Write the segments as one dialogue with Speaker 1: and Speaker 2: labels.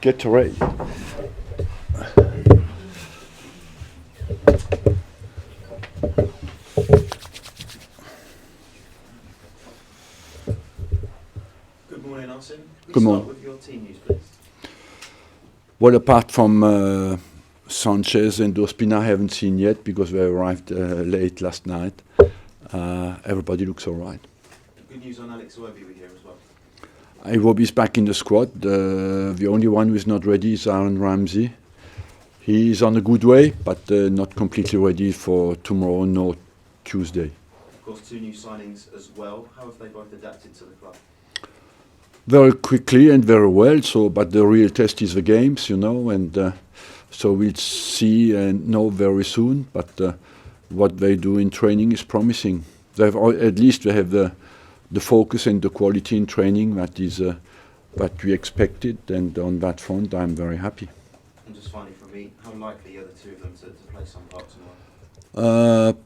Speaker 1: Get ready.
Speaker 2: Good morning, Arsene.
Speaker 1: Good morning.
Speaker 2: Start with your team news, please.
Speaker 1: Well, apart from Sanchez and Ospina, I haven't seen yet because they arrived late last night. Everybody looks all right.
Speaker 2: Good news on Alex Iwobi we hear as well.
Speaker 1: Iwobi's back in the squad. The only one who is not ready is Aaron Ramsey. He is on a good way, but not completely ready for tomorrow nor Tuesday.
Speaker 2: Of course, 2 new signings as well. How have they both adapted to the club?
Speaker 1: Very quickly and very well. But the real test is the games, and so we'll see and know very soon. But what they do in training is promising. At least they have the focus and the quality in training that is what we expected, and on that front, I'm very happy.
Speaker 2: And just finally from me, how likely are the 2 of them to play some part tomorrow?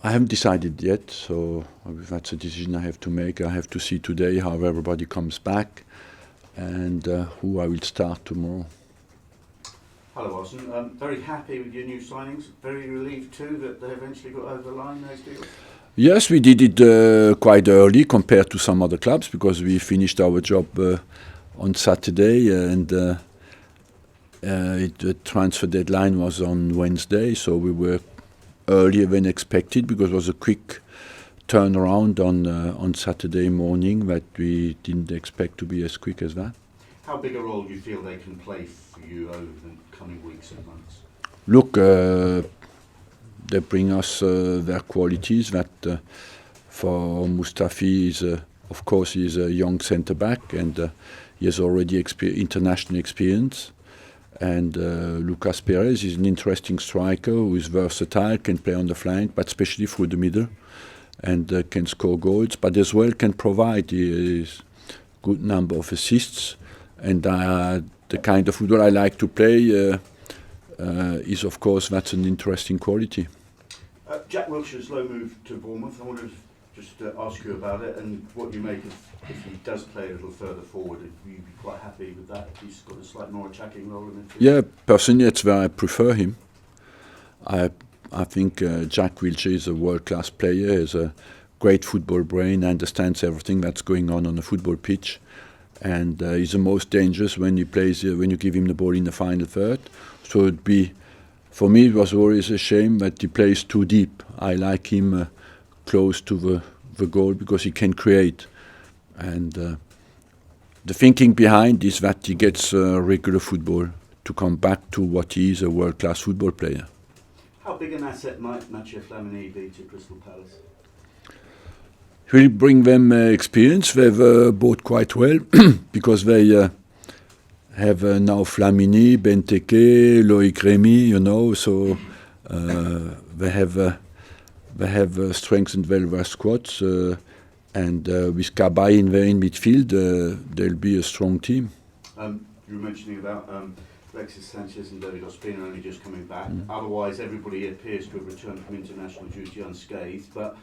Speaker 1: I haven't decided yet, so that's a decision I have to make. I have to see today how everybody comes back and who I will start tomorrow.
Speaker 3: Hello, Arsene. Very happy with your new signings. Very relieved too that they eventually got over the line, those deals.
Speaker 1: Yes, we did it quite early compared to some other clubs because we finished our job on Saturday and the transfer deadline was on Wednesday, so we were earlier than expected because it was a quick turnaround on Saturday morning that we didn't expect to be as quick as that.
Speaker 3: How big a role do you feel they can play for you over the coming weeks and months?
Speaker 1: Look, they bring us their qualities. That for Mustafi is, of course, he's a young centre back and he has already international experience. And Lucas Perez is an interesting striker who is versatile, can play on the flank, but especially through the middle, and can score goals, but as well can provide a good number of assists. And the kind of football I like to play is, of course, that's an interesting quality.
Speaker 3: Jack Wilshere's low move to Bournemouth. I wanted to just ask you about it and what you make of if he does play a little further forward. Would you be quite happy with that? If he's got a slightly more attacking role in midfield?
Speaker 1: Yeah, personally, that's where I prefer him. I think Jack Wilshere is a world-class player. He's a great football brain, understands everything that's going on the football pitch, and he's the most dangerous when he plays. When you give him the ball in the final third. So for me, it was always a shame that he plays too deep. I like him close to the goal because he can create. And the thinking behind is that he gets regular football to come back to what he is, a world-class football player.
Speaker 3: How big an asset might Mathieu Flamini be to Crystal Palace?
Speaker 1: He'll bring them experience. They've bought quite well because they have now Flamini, Benteke, Loic Remy, so they have strengthened well their squads. And with Kabay in midfield, they'll be a strong team.
Speaker 3: You were mentioning about Alexis Sanchez and David Ospina only just coming back. Otherwise, everybody appears to have returned from international duty unscathed. But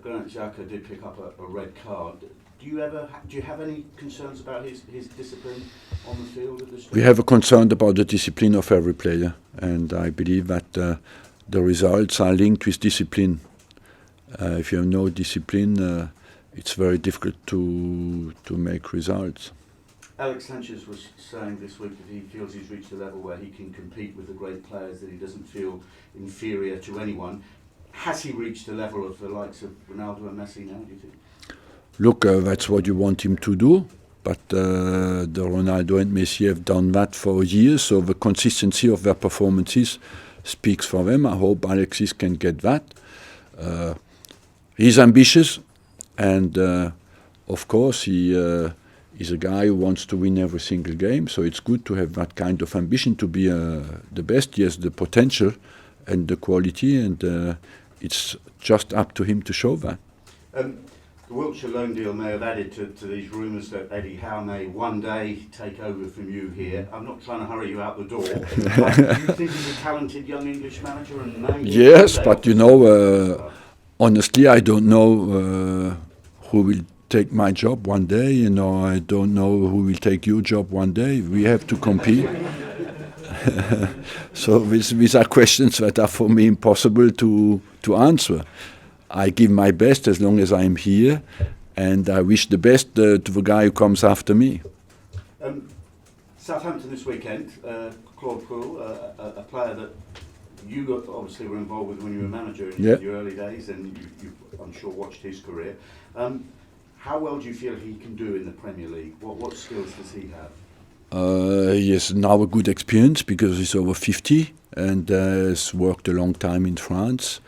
Speaker 3: Granit Xhaka did pick up a red card. Do you have any concerns about his discipline on the field at this stage?
Speaker 1: We have a concern about the discipline of every player, and I believe that the results are linked with discipline. If you have no discipline, it's very difficult to make results.
Speaker 3: Alex Sanchez was saying this week that he feels he's reached a level where he can compete with the great players, that he doesn't feel inferior to anyone. Has he reached the level of the likes of Ronaldo and Messi now, do you think?
Speaker 1: Look, that's what you want him to do, but the Ronaldo and Messi have done that for years, so the consistency of their performances speaks for them. I hope Alexis can get that. He's ambitious, and of course he is a guy who wants to win every single game, so it's good to have that kind of ambition to be the best. He has the potential and the quality, and it's just up to him to show that.
Speaker 3: The Wiltshire loan deal may have added to these rumours that Eddie Howe may one day take over from you here. I'm not trying to hurry you out the door. Do you think he's a talented young English manager? And maybe
Speaker 1: yes, but honestly, I don't know who will take my job one day, you know, I don't know who will take your job one day. We have to compete. So these are questions that are for me impossible to answer. I give my best as long as I'm here, and I wish the best to the guy who comes after me.
Speaker 3: Southampton this weekend, Claude Poole, a player that you obviously were involved with when you were manager in your early days, and you I'm sure watched his career. How well do you feel he can do in the Premier League? What skills does he have?
Speaker 1: He has now a good experience because he's over 50 and has worked a long time in France.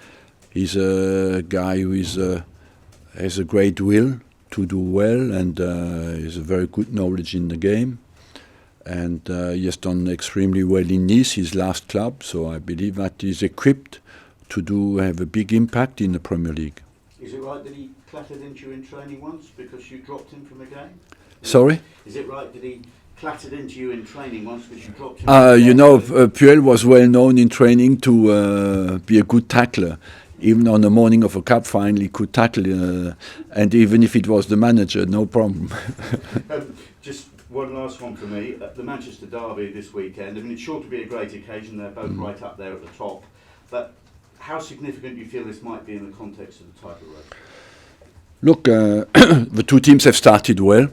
Speaker 1: He's a guy who has a great will to do well, and has a very good knowledge in the game. And he has done extremely well in Nice, his last club, so I believe that he's equipped to have a big impact in the Premier League.
Speaker 3: Is it right that he clattered into you in training once because you dropped him from a game?
Speaker 1: Sorry?
Speaker 3: Is it right that he clattered into you in training once because you dropped him from a game?
Speaker 1: You know, Puel was well known in training to be a good tackler. Even on the morning of a cup final, he could tackle, and even if it was the manager, no problem.
Speaker 3: Just one last one for me. The Manchester derby this weekend. I mean, it's sure to be a great occasion. They're both right up there at the top. But how significant do you feel this might be in the context of the title race?
Speaker 1: Look, the two teams have started well,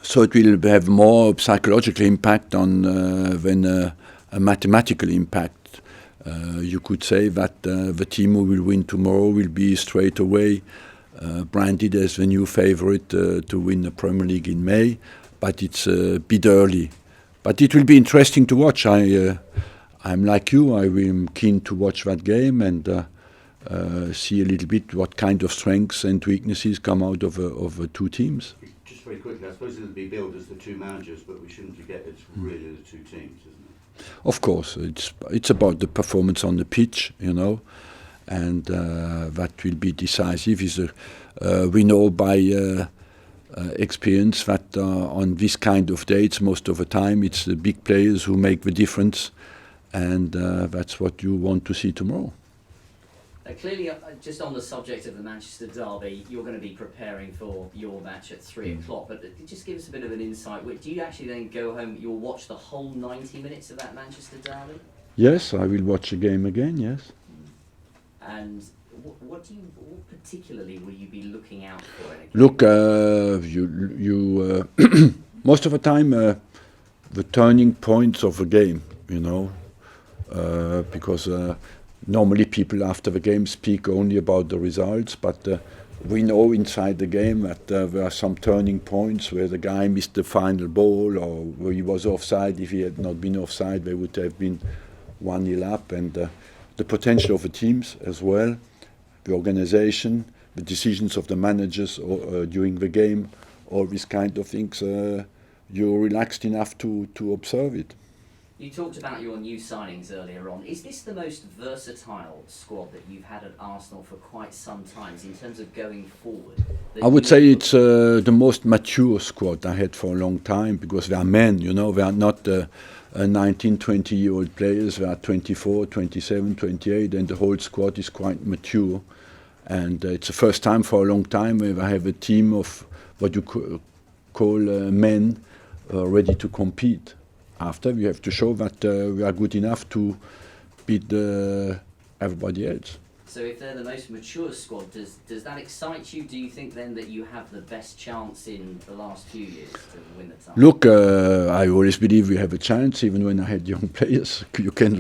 Speaker 1: so it will have more psychological impact on than a mathematical impact. You could say that the team who will win tomorrow will be straight away branded as the new favourite to win the Premier League in May, but it's a bit early. But it will be interesting to watch. I'm like you, I am keen to watch that game and see a little bit what kind of strengths and weaknesses come out of the two teams.
Speaker 3: Just very quickly, I suppose it'll be billed as the two managers, but we shouldn't forget it's really the two teams, isn't it?
Speaker 1: Of course, it's about the performance on the pitch, you know, and that will be decisive. We know by experience that on this kind of dates, most of the time, it's the big players who make the difference, and that's what you want to see tomorrow.
Speaker 4: Clearly, just on the subject of the Manchester derby, you're going to be preparing for your match at 3 o'clock, but just give us a bit of an insight. Do you actually then go home, you'll watch the whole 90 minutes of that Manchester derby?
Speaker 1: Yes, I will watch the game again, yes.
Speaker 4: And what particularly will you be looking out for?
Speaker 1: Look, most of the time, the turning points of the game, you know, because normally people after the game speak only about the results, but we know inside the game that there are some turning points where the guy missed the final ball or where he was offside. If he had not been offside, they would have been 1-0 up. And the potential of the teams as well, the organisation, the decisions of the managers during the game, all these kind of things, you're relaxed enough to observe it.
Speaker 4: You talked about your new signings earlier on. Is this the most versatile squad that you've had at Arsenal for quite some time in terms of going forward?
Speaker 1: I would say it's the most mature squad I had for a long time because they are men, you know, they are not 19, 20-year-old players. They are 24, 27, 28, and the whole squad is quite mature. And it's the first time for a long time where I have a team of what you call men ready to compete. After we have to show that we are good enough to beat everybody else.
Speaker 4: So if they're the most mature squad, does that excite you? Do you think then that you have the best chance in the last few years to win the title?
Speaker 1: Look, I always believe we have a chance, even when I had young players. You can't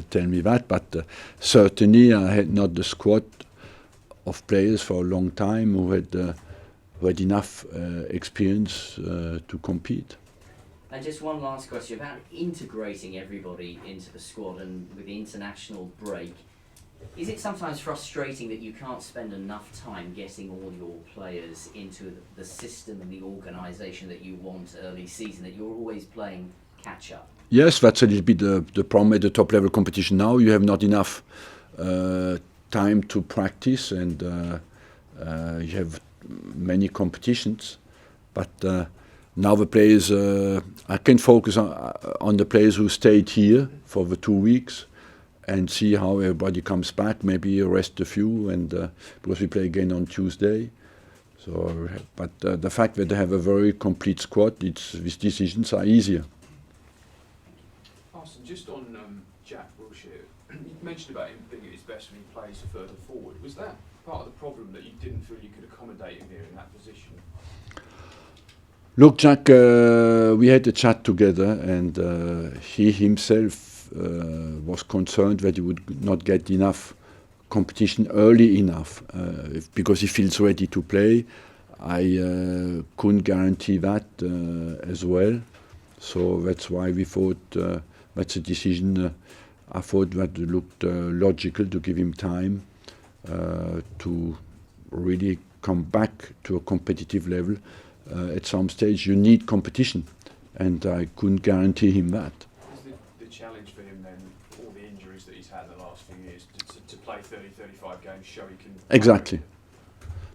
Speaker 1: tell me that, but certainly I had not the squad of players for a long time who had enough experience to compete.
Speaker 4: And just one last question about integrating everybody into the squad and with the international break. Is it sometimes frustrating that you can't spend enough time getting all your players into the system and the organisation that you want early season, that you're always playing catch up?
Speaker 1: Yes, that's a little bit the problem at the top level competition now. You have not enough time to practice, and you have many competitions, but now the players, I can focus on the players who stayed here for the 2 weeks and see how everybody comes back, maybe rest a few, and because we play again on Tuesday. So, but the fact that they have a very complete squad, these decisions are easier.
Speaker 5: Arsene, just on Jack Wilshere, you mentioned about him being at his best when he plays further forward. Was that part of the problem, that you didn't feel you could accommodate him here in that position?
Speaker 1: Look, Jack, we had a chat together, and he himself was concerned that he would not get enough competition early enough, because he feels ready to play. I couldn't guarantee that as well, so that's why we thought that's a decision. I thought that it looked logical to give him time to really come back to a competitive level. At some stage you need competition, and I couldn't guarantee him that.
Speaker 5: Is the challenge for him then, all the injuries that he's had in the last few years, to play 30-35 games, show he can...
Speaker 1: Exactly.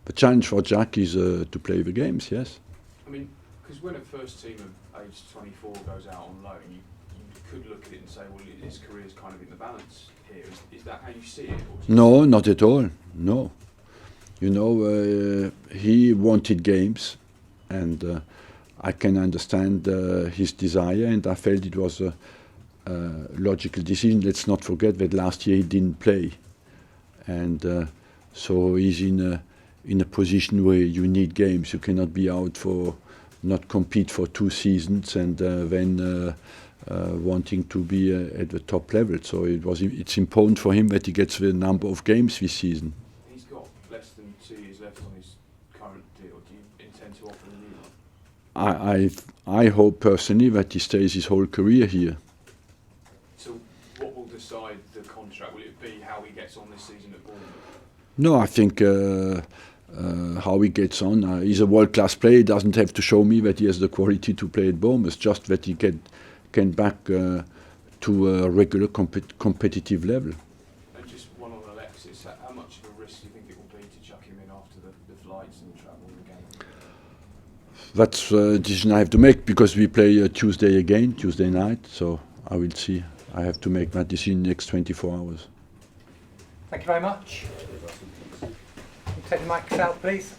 Speaker 1: The challenge for Jack is to play the games, yes.
Speaker 5: I mean, because when a first team of age 24 goes out on loan, you could look at it and say, well, his career's kind of in the balance here. Is that how you see it?
Speaker 1: No, not at all, no. You know, he wanted games, and I can understand his desire, and I felt it was a logical decision. Let's not forget that last year he didn't play, and so he's in a position where you need games. You cannot be out not compete for 2 seasons and then wanting to be at the top level. So it's important for him that he gets the number of games this season.
Speaker 5: He's got less than 2 years left on his current deal. Do you intend to offer him a new one?
Speaker 1: I hope personally that he stays his whole career here.
Speaker 5: So what will decide the contract? Will it be how he gets on this season at Bournemouth?
Speaker 1: No, I think how he gets on. He's a world-class player. He doesn't have to show me that he has the quality to play at Bournemouth, just that he can back to a regular competitive level.
Speaker 5: And just one on Alexis, how much of a risk do you think it will be to chuck him in after the flights and travel and the game?
Speaker 1: That's a decision I have to make, because we play Tuesday night, so I will see. I have to make that decision in the next 24 hours.
Speaker 6: Thank you very much. Take the mics out, please.